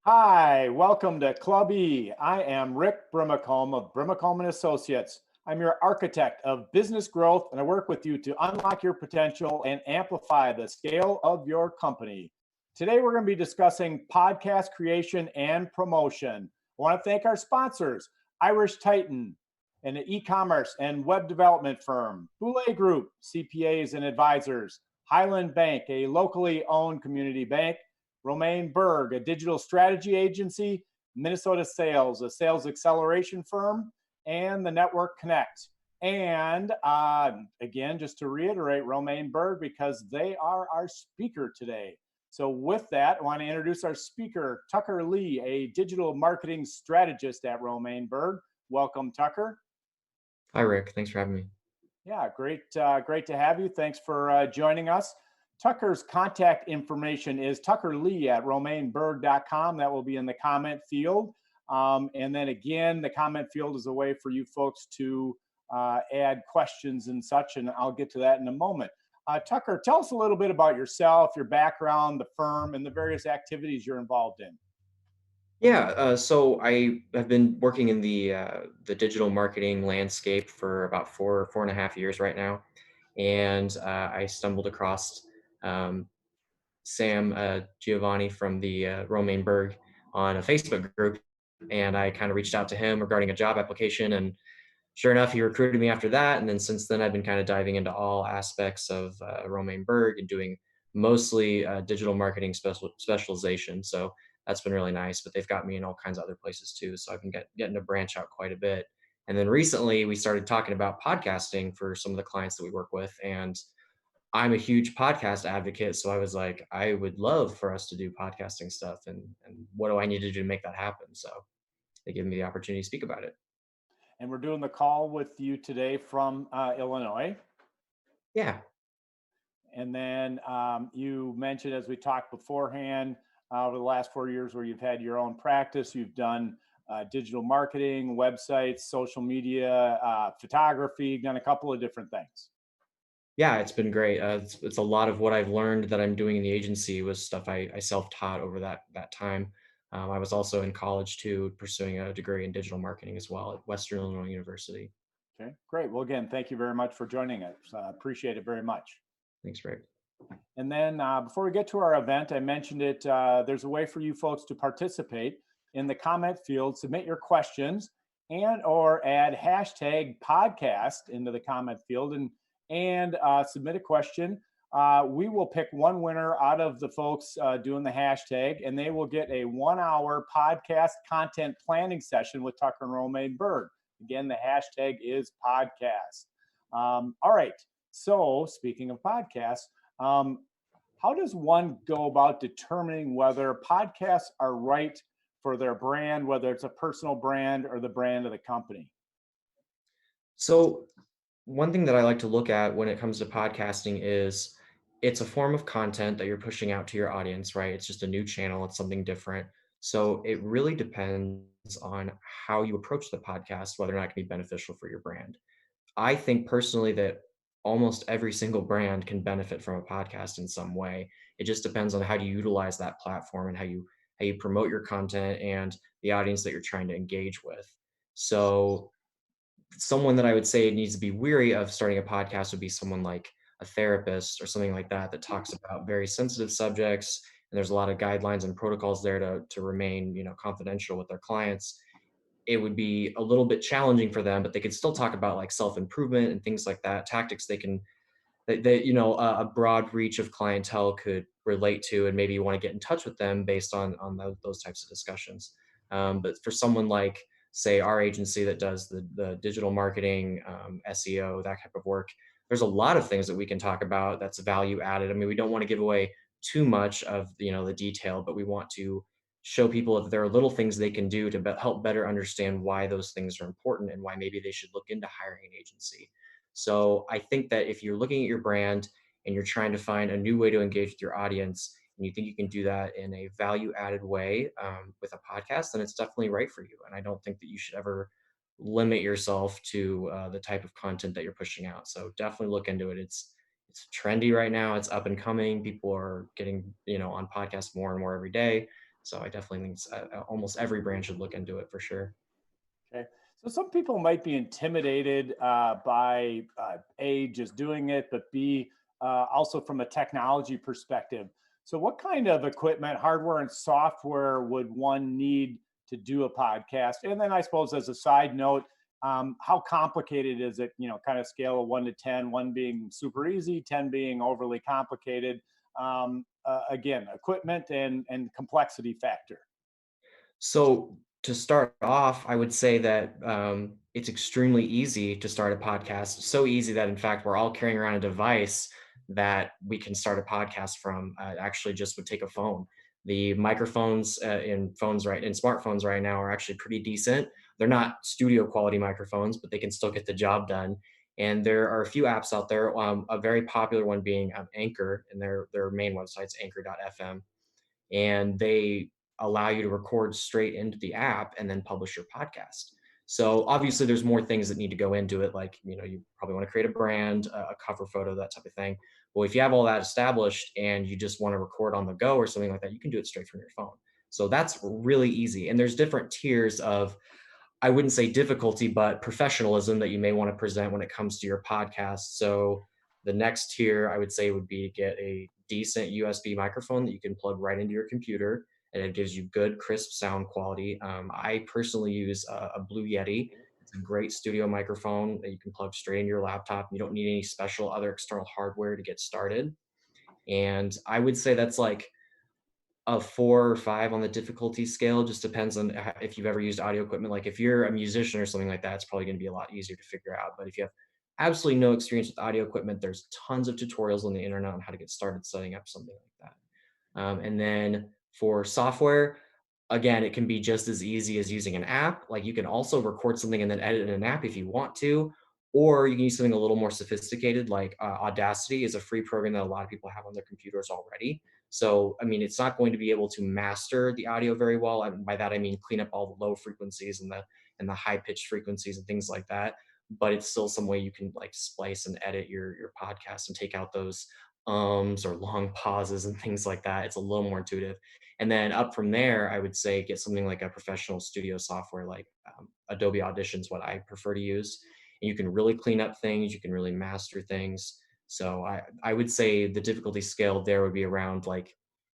Hi, welcome to Club E. I am Rick Brimacombe of Brimacombe and Associates. I'm your architect of business growth, and I work with you to unlock your potential and amplify the scale of your company. Today, we're going to be discussing podcast creation and promotion. I want to thank our sponsors, Irish Titan, an e-commerce and web development firm, Boulay Group, CPAs and advisors, Highland Bank, a locally owned community bank, Romaine Berg, a digital strategy agency, Minnesota Sales, a sales acceleration firm, and the Network Connect. And again, just to reiterate, Romaine Berg, because they are our speaker today. So, with that, I want to introduce our speaker, Tucker Lee, a digital marketing strategist at Romaine Berg. Welcome, Tucker. Hi, Rick. Thanks for having me. Yeah, great to have you. Thanks for joining us. Tucker's contact information is tuckerlee@romainberg.com. That will be in the comment field. And then again, the comment field is a way for you folks to add questions and such, and I'll get to that in a moment. Tucker, tell us a little bit about yourself, your background, the firm, and the various activities you're involved in. So I have been working in the digital marketing landscape for about 4.5 years right now, and I stumbled across um, Sam Giovanni from the Romaine Berg on a Facebook group, and I kind of reached out to him regarding a job application, and sure enough, he recruited me after that. And then since then, I've been kind of diving into all aspects of Romaine Berg and doing mostly digital marketing specialization. So that's been really nice. But they've got me in all kinds of other places too. So I've been getting to branch out quite a bit. And then recently, we started talking about podcasting for some of the clients that we work with. And I'm a huge podcast advocate. So I was like, I would love for us to do podcasting stuff. And what do I need to do to make that happen? So they gave me the opportunity to speak about it. And we're doing the call with you today from Illinois. Yeah. And then you mentioned, as we talked beforehand, over the last 4 years where you've had your own practice, you've done digital marketing, websites, social media, photography, done a couple of different things. Yeah, it's been great. It's a lot of what I've learned that I'm doing in the agency was stuff I self-taught over that time. I was also in college too, pursuing a degree in digital marketing as well at Western Illinois University. Okay, great. Well, again, thank you very much for joining us. Appreciate it very much. Thanks, Rick. And then before we get to our event, I mentioned it. There's a way for you folks to participate in the comment field. Submit your questions and or add hashtag podcast into the comment field and submit a question. We will pick one winner out of the folks doing the hashtag, and they will get a 1 hour podcast content planning session with Tucker and Romaine Berg. Again, the hashtag is podcast. All right. So speaking of podcasts, um, how does one go about determining whether podcasts are right for their brand, whether it's a personal brand or the brand of the company? So one thing that I like to look at when it comes to podcasting is it's a form of content that you're pushing out to your audience, right? It's just a new channel, it's something different. So it really depends on how you approach the podcast, whether or not it can be beneficial for your brand. I think personally that almost every single brand can benefit from a podcast in some way. It just depends on how you utilize that platform and how you promote your content and the audience that you're trying to engage with. So someone that I would say needs to be weary of starting a podcast would be someone like a therapist or something like that that talks about very sensitive subjects, and there's a lot of guidelines and protocols there to remain, confidential with their clients. It would be a little bit challenging for them, but they could still talk about like self-improvement and things like that, tactics a broad reach of clientele could relate to, and maybe you want to get in touch with them based on those types of discussions. But for someone like, say, our agency that does the digital marketing, SEO, that type of work, there's a lot of things that we can talk about that's value added. I mean, we don't want to give away too much of the detail, but we want to show people that there are little things they can do to help better understand why those things are important and why maybe they should look into hiring an agency. So I think that if you're looking at your brand and you're trying to find a new way to engage with your audience, and you think you can do that in a value added way with a podcast, then it's definitely right for you. And I don't think that you should ever limit yourself to the type of content that you're pushing out. So definitely look into it. It's trendy right now. It's up and coming. People are getting on podcasts more and more every day. So I definitely think almost every brand should look into it for sure. Okay. So some people might be intimidated by A, just doing it, but B, also from a technology perspective. So, what kind of equipment, hardware, and software would one need to do a podcast? And then, I suppose, as a side note, how complicated is it? Kind of scale of 1 to 10, one being super easy, 10 being overly complicated. Again, equipment and complexity factor. So to start off, I would say that it's extremely easy to start a podcast. So easy that, in fact, we're all carrying around a device that we can start a podcast from. Actually, just would take a phone. The microphones in phones right in smartphones right now are actually pretty decent. They're not studio quality microphones, but they can still get the job done. And there are a few apps out there. A very popular one being Anchor, and their main website's Anchor.fm, and they allow you to record straight into the app and then publish your podcast. So obviously there's more things that need to go into it. Like, you probably want to create a brand, a cover photo, that type of thing. Well, if you have all that established and you just want to record on the go or something like that, you can do it straight from your phone. So that's really easy. And there's different tiers of, I wouldn't say difficulty, but professionalism that you may want to present when it comes to your podcast. So the next tier I would say would be to get a decent USB microphone that you can plug right into your computer, and it gives you good, crisp sound quality. I personally use a Blue Yeti. It's a great studio microphone that you can plug straight into your laptop. You don't need any special other external hardware to get started. And I would say that's like a 4 or 5 on the difficulty scale. Just depends on if you've ever used audio equipment. Like if you're a musician or something like that, it's probably going to be a lot easier to figure out. But if you have absolutely no experience with audio equipment, there's tons of tutorials on the internet on how to get started setting up something like that. And then for software, again, it can be just as easy as using an app. Like you can also record something and then edit in an app if you want to, or you can use something a little more sophisticated, like Audacity is a free program that a lot of people have on their computers already. So, I mean, it's not going to be able to master the audio very well. And by that, I mean clean up all the low frequencies and the high pitched frequencies and things like that. But it's still some way you can like splice and edit your podcast and take out those ums or long pauses and things like that. It's a little more intuitive. And then up from there, I would say get something like a professional studio software like Adobe Audition is what I prefer to use. And you can really clean up things, you can really master things. So I would say the difficulty scale there would be around like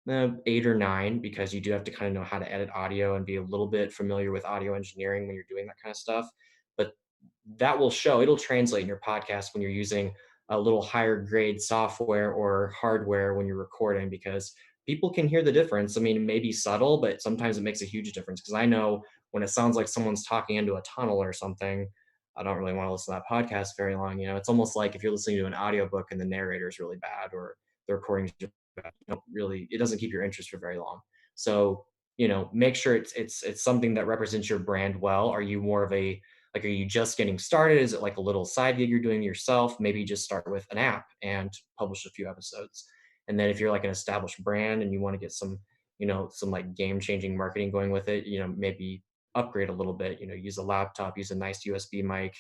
8 or 9, because you do have to kind of know how to edit audio and be a little bit familiar with audio engineering when you're doing that kind of stuff. But that will show, it'll translate in your podcast when you're using a little higher grade software or hardware when you're recording, because people can hear the difference. I mean, it may be subtle, but sometimes it makes a huge difference. Because I know when it sounds like someone's talking into a tunnel or something, I don't really want to listen to that podcast very long. It's almost like if you're listening to an audiobook and the narrator is really bad or the recording is bad, really, it doesn't keep your interest for very long. So, make sure it's something that represents your brand well. Are you more of a, like, are you just getting started? Is it like a little side gig you're doing yourself? Maybe just start with an app and publish a few episodes. And then if you're like an established brand and you want to get some like game changing marketing going with it, maybe upgrade a little bit, use a laptop, use a nice USB mic,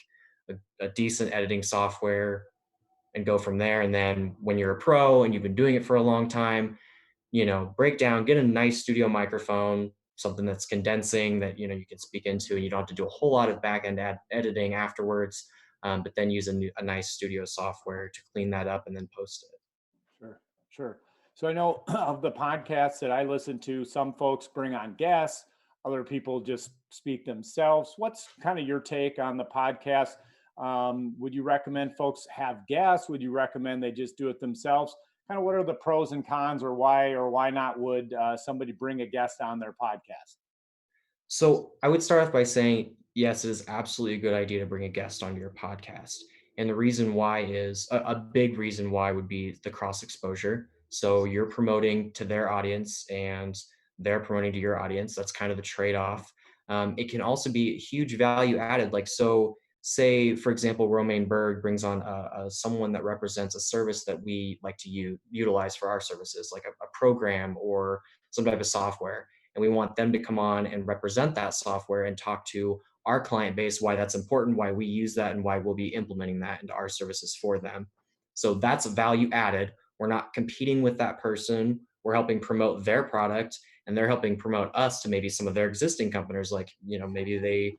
a decent editing software, and go from there. And then when you're a pro and you've been doing it for a long time, break down, get a nice studio microphone, something that's condensing that, you can speak into, and you don't have to do a whole lot of back end editing afterwards. But then use a nice studio software to clean that up and then post it. Sure, sure. So I know of the podcasts that I listen to, some folks bring on guests, other people just speak themselves. What's kind of your take on the podcast? Would you recommend folks have guests? Would you recommend they just do it themselves? Kind of what are the pros and cons, or why not would somebody bring a guest on their podcast? So I would start off by saying, yes, it is absolutely a good idea to bring a guest onto your podcast. And the reason why is a big reason why would be the cross exposure. So you're promoting to their audience and they're promoting to your audience. That's kind of the trade off. It can also be huge value added. Like, so say, for example, Romaine Berg brings on someone that represents a service that we like to utilize for our services, like a program or some type of software, and we want them to come on and represent that software and talk to our client base why that's important, why we use that, and why we'll be implementing that into our services for them. So that's value added. We're not competing with that person. we're helping promote their product and they're helping promote us to maybe some of their existing companies, like, maybe they,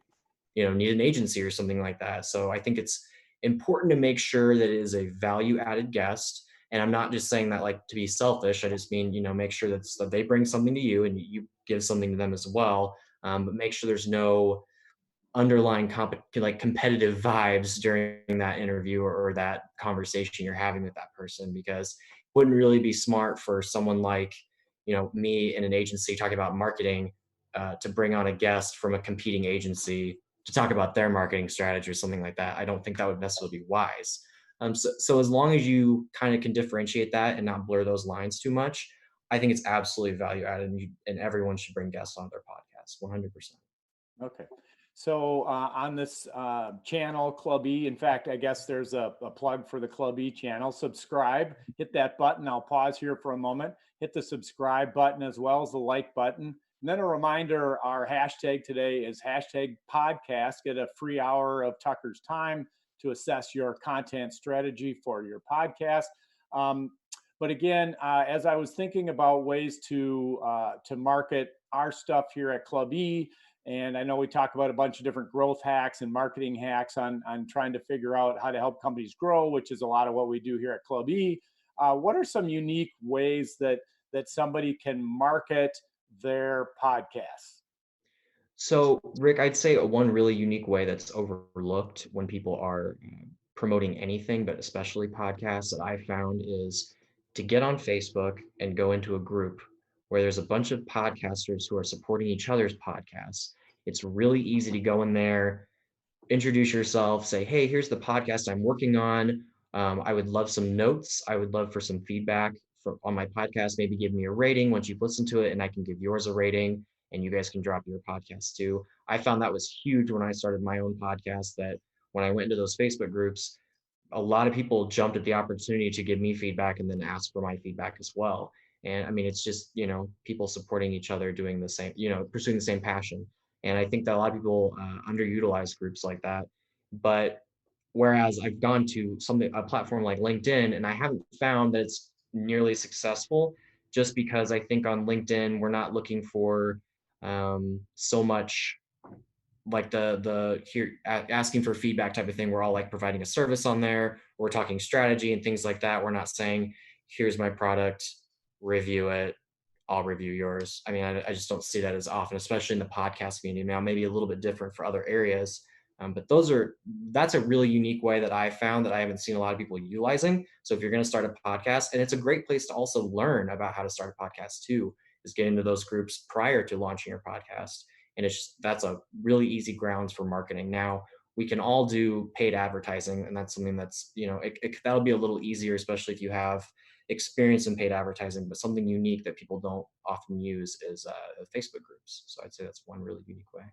need an agency or something like that. So I think it's important to make sure that it is a value added guest. And I'm not just saying that like to be selfish. I just mean, make sure that they bring something to you and you give something to them as well. But make sure there's no underlying like competitive vibes during that interview or that conversation you're having with that person, because it wouldn't really be smart for someone like me in an agency talking about marketing to bring on a guest from a competing agency to talk about their marketing strategy or something like that. I don't think that would necessarily be wise. So as long as you kind of can differentiate that and not blur those lines too much, I think it's absolutely value added, and everyone should bring guests on their podcast 100%. Okay. So on this channel, Club E, in fact, I guess there's a plug for the Club E channel. Subscribe, hit that button. I'll pause here for a moment. Hit the subscribe button as well as the like button. And then a reminder, our hashtag today is hashtag podcast. Get a free hour of Tucker's time to assess your content strategy for your podcast. Um, but again, as I was thinking about ways to market our stuff here at Club E, and I know we talk about a bunch of different growth hacks and marketing hacks on trying to figure out how to help companies grow, which is a lot of what we do here at Club E. What are some unique ways that somebody can market their podcasts? So, Rick, I'd say one really unique way that's overlooked when people are promoting anything, but especially podcasts, that I found is to get on Facebook and go into a group where there's a bunch of podcasters who are supporting each other's podcasts. It's really easy to go in there, introduce yourself, say, hey, here's the podcast I'm working on. I would love some notes. I would love for some feedback on my podcast. Maybe give me a rating once you've listened to it, and I can give yours a rating, and you guys can drop your podcast too. I found that was huge when I started my own podcast, that when I went into those Facebook groups, a lot of people jumped at the opportunity to give me feedback and then ask for my feedback as well. And I mean, it's just, people supporting each other, doing the same, pursuing the same passion. And I think that a lot of people underutilize groups like that. But whereas I've gone to a platform like LinkedIn, and I haven't found that it's nearly successful, just because I think on LinkedIn, we're not looking for so much like the here asking for feedback type of thing. We're all like providing a service on there. We're talking strategy and things like that. We're not saying, here's my product, review it, I'll review yours. I mean, I just don't see that as often, especially in the podcast community. Now, maybe a little bit different for other areas, but that's a really unique way that I found that I haven't seen a lot of people utilizing. So if you're going to start a podcast, and it's a great place to also learn about how to start a podcast too, is get into those groups prior to launching your podcast. And that's a really easy grounds for marketing. Now, we can all do paid advertising, and that's something that's, that'll be a little easier, especially if you have experience in paid advertising. But something unique that people don't often use is Facebook groups. So I'd say that's one really unique way.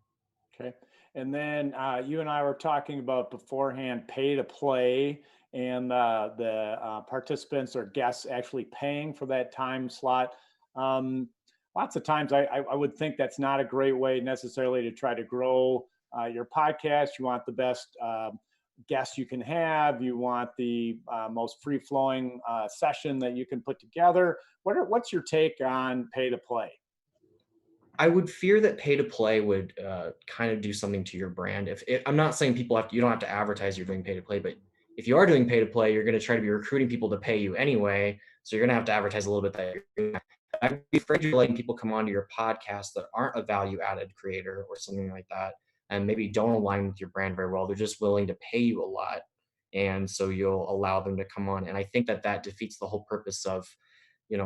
Okay. And then you and I were talking about beforehand pay to play, and the participants or guests actually paying for that time slot. Lots of times I would think that's not a great way necessarily to try to grow your podcast. You want the best guests you can have. You want the most free flowing session that you can put together. What's your take on pay to play? I would fear that pay to play would kind of do something to your brand. I'm not saying you don't have to advertise you're doing pay to play, but if you are doing pay to play, you're going to try to be recruiting people to pay you anyway. So you're going to have to advertise a little bit that you're doing that. I'd be afraid you're letting people come onto your podcast that aren't a value added creator or something like that, and maybe don't align with your brand very well. They're just willing to pay you a lot. And so you'll allow them to come on. And I think that defeats the whole purpose of,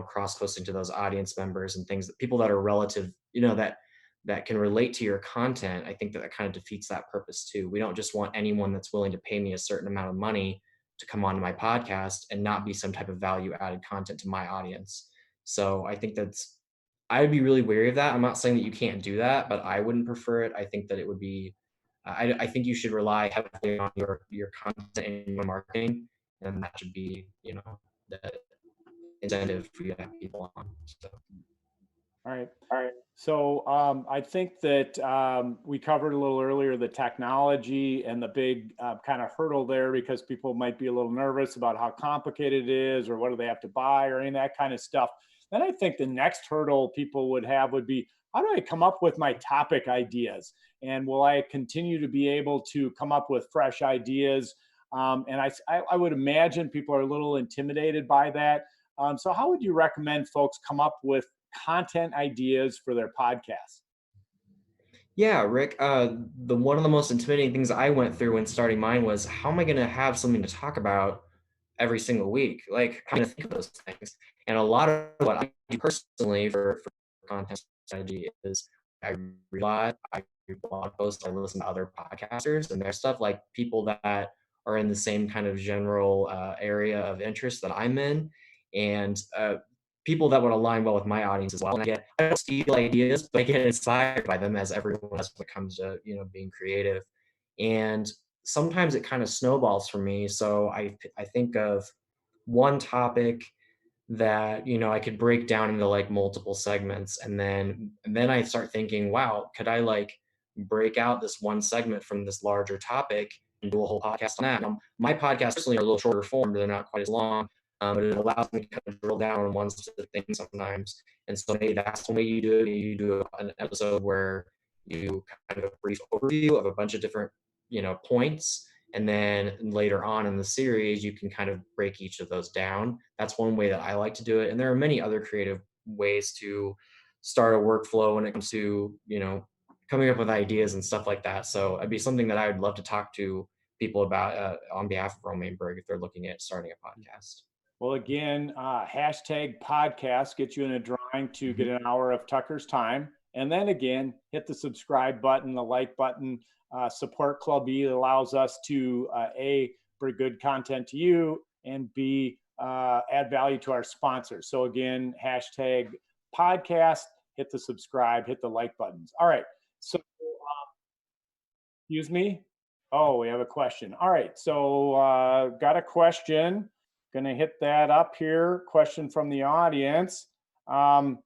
cross posting to those audience members and things, that people that are relative, that can relate to your content. I think that kind of defeats that purpose too. We don't just want anyone that's willing to pay me a certain amount of money to come onto my podcast and not be some type of value added content to my audience. So I think I'd be really wary of that. I'm not saying that you can't do that, but I wouldn't prefer it. I think that it would be, I think you should rely heavily on your content and your marketing, and that should be, the incentive for you to have people on. So. All right. So I think that we covered a little earlier the technology and the big kind of hurdle there, because people might be a little nervous about how complicated it is, or what do they have to buy, or any of that kind of stuff. Then I think the next hurdle people would have would be, how do I come up with my topic ideas? And will I continue to be able to come up with fresh ideas? And I would imagine people are a little intimidated by that. So, how would you recommend folks come up with content ideas for their podcasts? Yeah, Rick. The one of the most intimidating things I went through when starting mine was, how am I going to have something to talk about every single week? Like, how am I going to think of those things? And a lot of what I do personally for content strategy is, I read a lot, I read blog posts, I listen to other podcasters and their stuff, like people that are in the same kind of general area of interest that I'm in, and people that would align well with my audience as well. And I don't steal ideas, but I get inspired by them, as everyone does when it comes to being creative. And sometimes it kind of snowballs for me. So I think of one topic that I could break down into like multiple segments, and then I start thinking, wow, could I like break out this one segment from this larger topic and do a whole podcast on that? Now, my podcasts personally are a little shorter form, they're not quite as long, but it allows me to kind of drill down on one specific thing sometimes. And so maybe that's the way you do it. You do an episode where you kind of a brief overview of a bunch of different points, and then later on in the series you can kind of break each of those down. That's one way that I like to do it, and there are many other creative ways to start a workflow when it comes to coming up with ideas and stuff like that. So it'd be something that I would love to talk to people about on behalf of Romainberg if they're looking at starting a podcast. Well, again, hashtag podcast gets you in a drawing to get Mhm. an hour of Tucker's time. And then again, hit the subscribe button, the like button. Support Club E allows us to A, bring good content to you, and B, add value to our sponsors. So again, hashtag podcast, hit the subscribe, hit the like buttons. All right. So, excuse me. Oh, we have a question. All right. So, got a question. Going to hit that up here. Question from the audience. Um,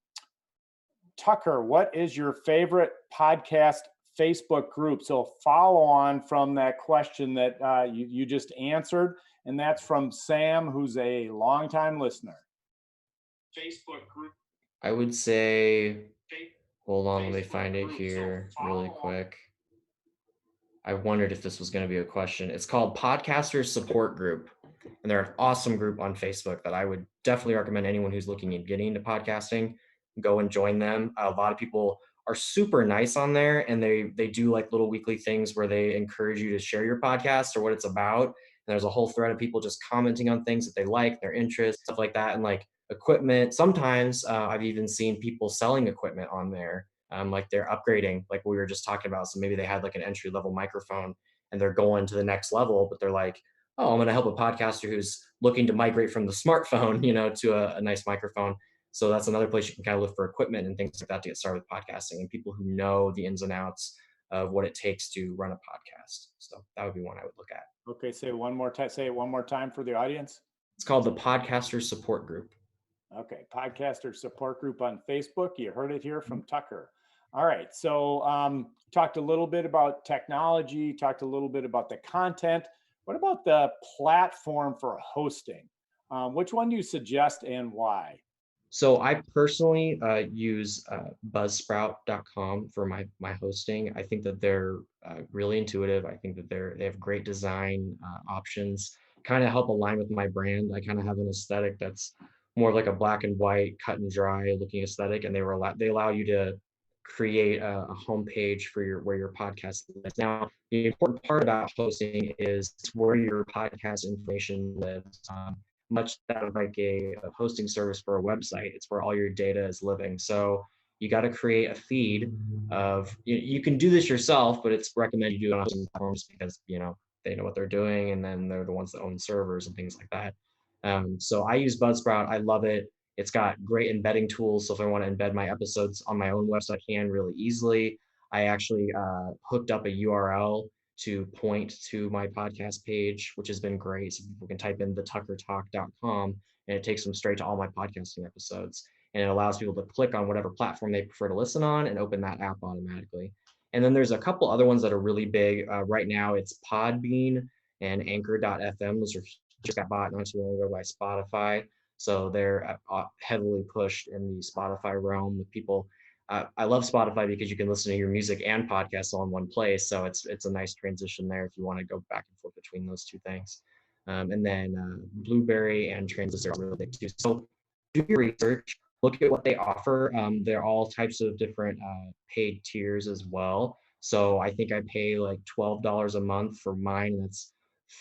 Tucker, what is your favorite podcast Facebook group? So, follow on from that question that you just answered. And that's from Sam, who's a longtime listener. Facebook group. I would say, hold on, let me find it here really quick. I wondered if this was going to be a question. It's called Podcasters Support Group, and they're an awesome group on Facebook that I would definitely recommend anyone who's looking at getting into podcasting go and join them. A lot of people are super nice on there, and they do like little weekly things where they encourage you to share your podcast or what it's about. And there's a whole thread of people just commenting on things that they like, their interests, stuff like that, and like equipment. Sometimes I've even seen people selling equipment on there, like they're upgrading, like we were just talking about. So maybe they had like an entry level microphone and they're going to the next level, but they're like, oh, I'm going to help a podcaster who's looking to migrate from the smartphone, to a nice microphone. So that's another place you can kind of look for equipment and things like that to get started with podcasting, and people who know the ins and outs of what it takes to run a podcast. So that would be one I would look at. Okay, say one more time. Say it one more time for the audience. It's called the Podcaster Support Group. Okay, podcaster support group on Facebook. You heard it here from Tucker. All right, so talked a little bit about technology, talked a little bit about the content. What about the platform for hosting? Which one do you suggest and why? So I personally use buzzsprout.com for my hosting. I think that they're really intuitive. I think that they have great design options, kind of help align with my brand. I kind of have an aesthetic that's more like a black and white, cut and dry looking aesthetic, and they allow you to create a homepage for where your podcast lives. Now, the important part about hosting is where your podcast information lives. Much that of like a hosting service for a website. It's where all your data is living. So you got to create a feed of, you can do this yourself, but it's recommended you do it on hosting platforms because, they know what they're doing, and then they're the ones that own servers and things like that. So I use Buzzsprout. I love it. It's got great embedding tools. So if I want to embed my episodes on my own website, I can really easily. I actually hooked up a URL to point to my podcast page, which has been great. So people can type in thetuckertalk.com and it takes them straight to all my podcasting episodes. And it allows people to click on whatever platform they prefer to listen on and open that app automatically. And then there's a couple other ones that are really big. Right now it's Podbean and Anchor.fm. Those are just got bought not too long ago by Spotify. So they're heavily pushed in the Spotify realm with people. I love Spotify because you can listen to your music and podcasts all in one place. So it's a nice transition there if you want to go back and forth between those two things. And then Blueberry and Transistor are really big too. So do your research, look at what they offer. They're all types of different paid tiers as well. So I think I pay like $12 a month for mine. That's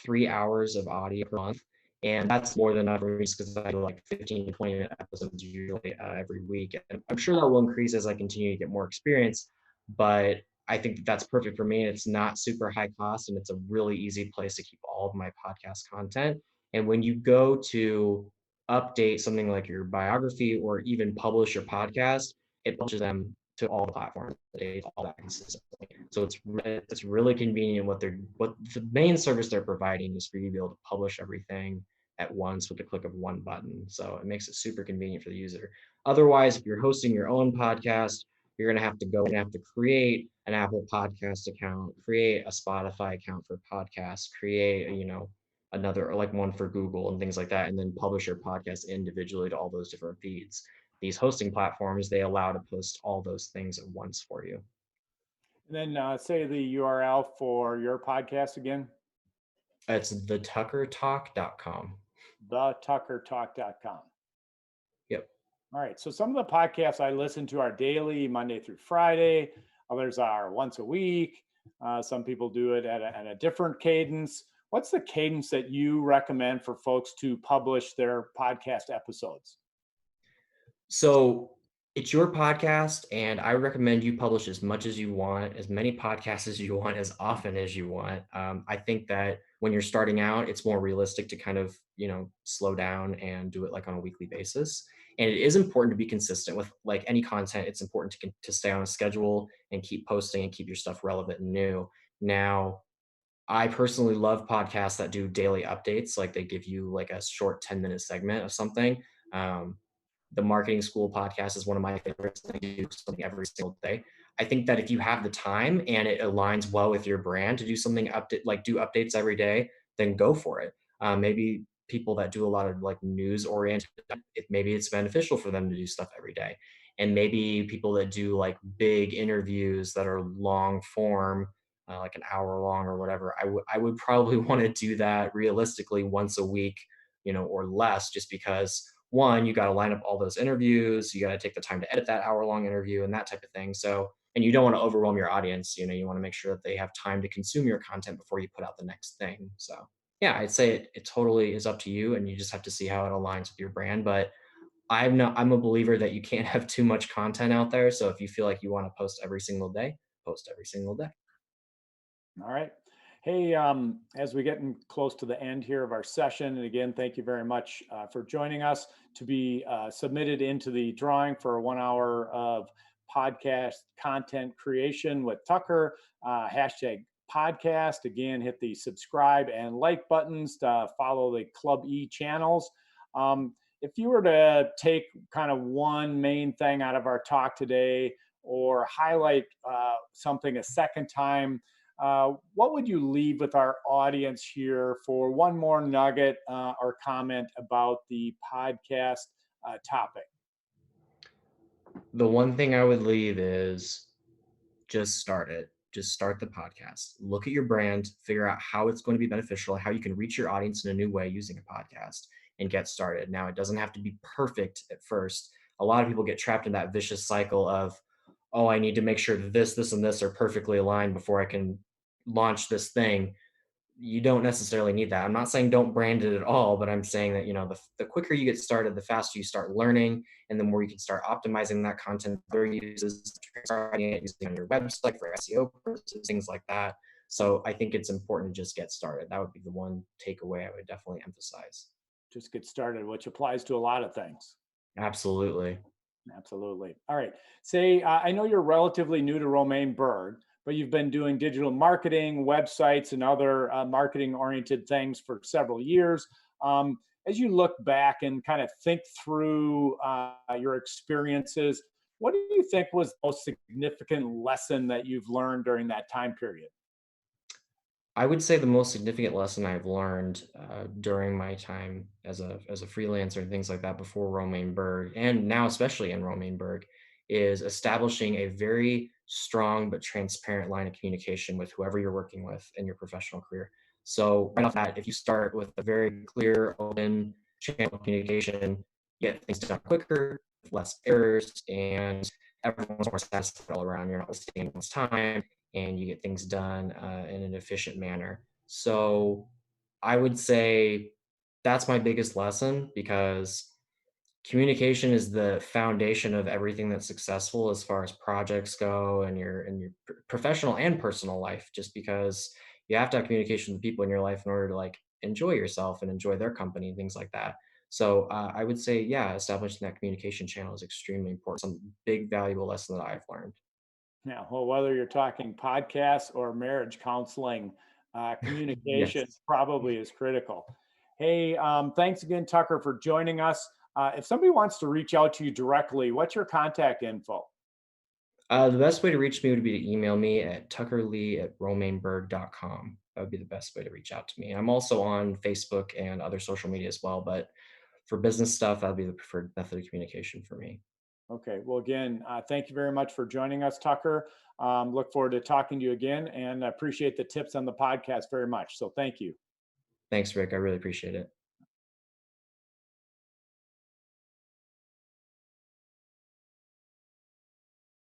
3 hours of audio per month. And that's more than enough for me because I do like 15 to 20-minute episodes usually every week. And I'm sure that will increase as I continue to get more experience. But I think that's perfect for me. It's not super high cost and it's a really easy place to keep all of my podcast content. And when you go to update something like your biography or even publish your podcast, it publishes them to all the platforms, all that consistently. So it's really convenient. What the main service they're providing is for you to be able to publish everything at once with the click of one button. So it makes it super convenient for the user. Otherwise, if you're hosting your own podcast, you're gonna have to go and have to create an Apple Podcast account, create a Spotify account for podcasts, create another like one for Google and things like that, and then publish your podcast individually to all those different feeds. These hosting platforms, they allow to post all those things at once for you. And then say the URL for your podcast again. It's thetuckertalk.com. Thetuckertalk.com. Yep. All right. So some of the podcasts I listen to are daily, Monday through Friday. Others are once a week. Some people do it at a different cadence. What's the cadence that you recommend for folks to publish their podcast episodes? So it's your podcast, and I recommend you publish as much as you want, as many podcasts as you want, as often as you want. I think that when you're starting out, it's more realistic to kind of, slow down and do it like on a weekly basis. And it is important to be consistent with like any content. It's important to stay on a schedule and keep posting and keep your stuff relevant and new. Now, I personally love podcasts that do daily updates, like they give you like a short 10-minute segment of something. Um, the Marketing School podcast is one of my favorites. They do something every single day. I think that if you have the time and it aligns well with your brand to do something update, like do updates every day, then go for it. Maybe people that do a lot of like news oriented, maybe it's beneficial for them to do stuff every day. And maybe people that do like big interviews that are long form, like an hour long or whatever, I would probably want to do that realistically once a week, or less, just because one, you got to line up all those interviews, you got to take the time to edit that hour long interview and that type of thing. So, and you don't want to overwhelm your audience, you want to make sure that they have time to consume your content before you put out the next thing. So yeah, I'd say it totally is up to you and you just have to see how it aligns with your brand. But I'm a believer that you can't have too much content out there. So if you feel like you want to post every single day, post every single day. All right. Hey, as we getting close to the end here of our session, and again, thank you very much for joining us to be submitted into the drawing for a 1 hour of podcast content creation with Tucker. Hashtag podcast. Again, hit the subscribe and like buttons to follow the Club E channels. If you were to take kind of one main thing out of our talk today or highlight something a second time, what would you leave with our audience here for one more nugget or comment about the podcast topic? The one thing I would leave is just start it. Just start the podcast. Look at your brand, figure out how it's going to be beneficial, how you can reach your audience in a new way using a podcast, and get started. Now, it doesn't have to be perfect at first. A lot of people get trapped in that vicious cycle of, oh, I need to make sure that this, and this are perfectly aligned before I can launch this thing. You don't necessarily need that. I'm not saying don't brand it at all, but I'm saying that, the quicker you get started, the faster you start learning, and the more you can start optimizing that content for uses, starting it using on your website for SEO purposes, things like that. So I think it's important to just get started. That would be the one takeaway I would definitely emphasize. Just get started, which applies to a lot of things. Absolutely. Absolutely. All right. Say, I know you're relatively new to Romaine Berg, but you've been doing digital marketing, websites, and other marketing oriented things for several years. As you look back and kind of think through your experiences, what do you think was the most significant lesson that you've learned during that time period? I would say the most significant lesson I've learned during my time as a freelancer and things like that before Romaine Berg, and now especially in Romaine Berg, is establishing a very strong but transparent line of communication with whoever you're working with in your professional career. So right off that, if you start with a very clear, open channel of communication, you get things done quicker, with less errors, and everyone's more satisfied all around. You're not wasting anyone's time and you get things done in an efficient manner. So I would say that's my biggest lesson because communication is the foundation of everything that's successful as far as projects go and your professional and personal life, just because you have to have communication with people in your life in order to like enjoy yourself and enjoy their company and things like that. So I would say, yeah, establishing that communication channel is extremely important. Some big valuable lesson that I've learned. Yeah, well, whether you're talking podcasts or marriage counseling, communication Yes. probably is critical. Hey, thanks again, Tucker, for joining us. If somebody wants to reach out to you directly, what's your contact info? The best way to reach me would be to email me at tuckerlee@romainberg.com. That would be the best way to reach out to me. I'm also on Facebook and other social media as well, but for business stuff, that'd be the preferred method of communication for me. Okay, well, again, thank you very much for joining us, Tucker. Look forward to talking to you again and I appreciate the tips on the podcast very much. So thank you. Thanks, Rick. I really appreciate it.